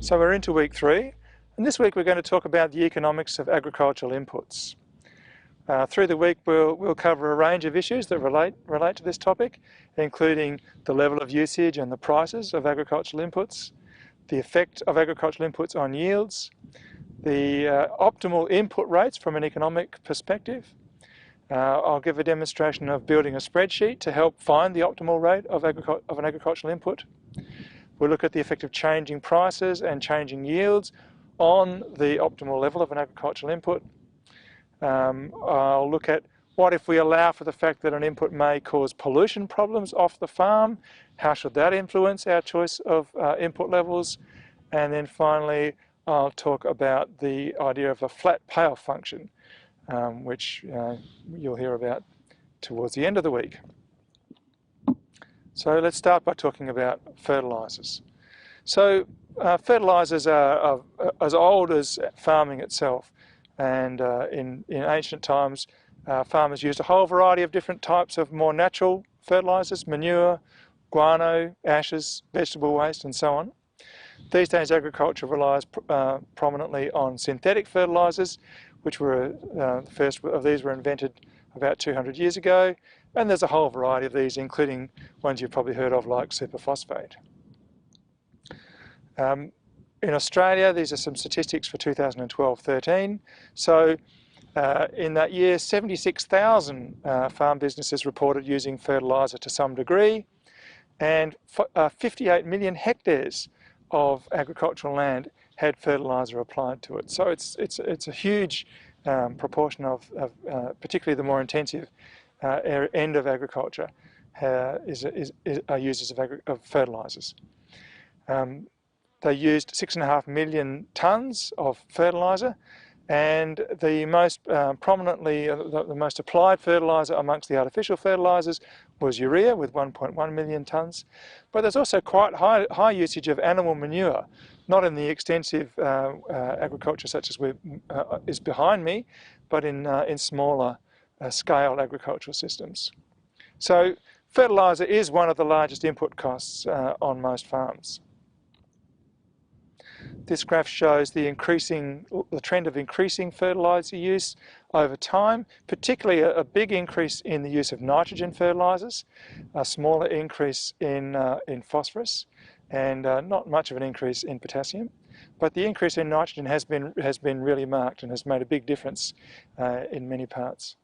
So we're into week 3, and this week we're going to talk about the economics of agricultural inputs. Through the week we'll cover a range of issues that relate to this topic, including the level of usage and the prices of agricultural inputs, the effect of agricultural inputs on yields, the optimal input rates from an economic perspective. I'll give a demonstration of building a spreadsheet to help find the optimal rate of an agricultural input. We'll look at the effect of changing prices and changing yields on the optimal level of an agricultural input. I'll look at what if we allow for the fact that an input may cause pollution problems off the farm. How should that influence our choice of input levels? And then finally, I'll talk about the idea of a flat payoff function, which you'll hear about towards the end of the week. So let's start by talking about fertilisers. So fertilisers are as old as farming itself, and in ancient times farmers used a whole variety of different types of more natural fertilisers: manure, guano, ashes, vegetable waste and so on. These days agriculture relies prominently on synthetic fertilisers, which were the first of these were invented about 200 years ago, and there's a whole variety of these, including ones you've probably heard of like superphosphate. In Australia, these are some statistics for 2012-13. So in that year, 76,000 farm businesses reported using fertiliser to some degree, and 58 million hectares of agricultural land had fertiliser applied to it. So it's a huge proportion of particularly the more intensive end of agriculture are users of fertilisers. They used 6.5 million tonnes of fertiliser, and the most prominently, the most applied fertiliser amongst the artificial fertilisers was urea with 1.1 million tonnes. But there's also quite high usage of animal manure, not in the extensive agriculture such as is behind me, but in smaller scale agricultural systems. So fertiliser is one of the largest input costs on most farms. This graph shows the trend of increasing fertiliser use over time, particularly a big increase in the use of nitrogen fertilisers, a smaller increase in phosphorus, and not much of an increase in potassium. But the increase in nitrogen has been really marked and has made a big difference in many parts.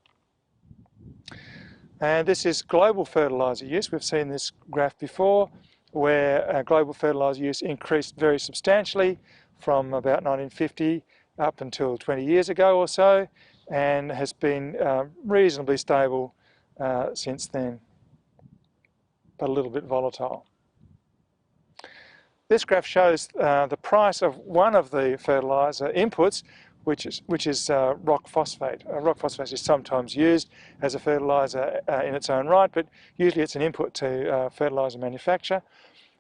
And this is global fertiliser use. We've seen this graph before, where global fertiliser use increased very substantially from about 1950 up until 20 years ago or so, and has been reasonably stable since then, but a little bit volatile. This graph shows the price of one of the fertiliser inputs, which is rock phosphate. Rock phosphate is sometimes used as a fertiliser in its own right, but usually it's an input to fertiliser manufacture.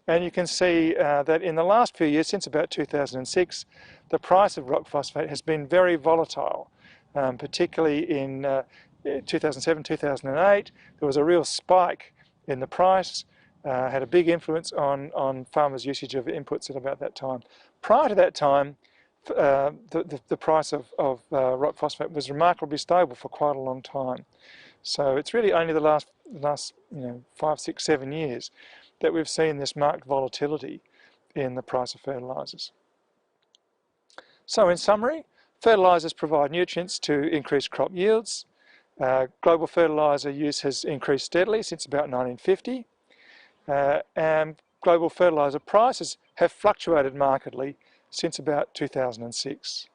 And you can see that in the last few years, since about 2006, the price of rock phosphate has been very volatile, particularly in 2007, 2008. There was a real spike in the price, had a big influence on farmers' usage of inputs at about that time. Prior to that time, the price of rock phosphate was remarkably stable for quite a long time. So it's really only the last 5, 6, 7 years that we've seen this marked volatility in the price of fertilisers. So in summary, fertilisers provide nutrients to increase crop yields. Global fertiliser use has increased steadily since about 1950, and global fertiliser prices have fluctuated markedly since about 2006.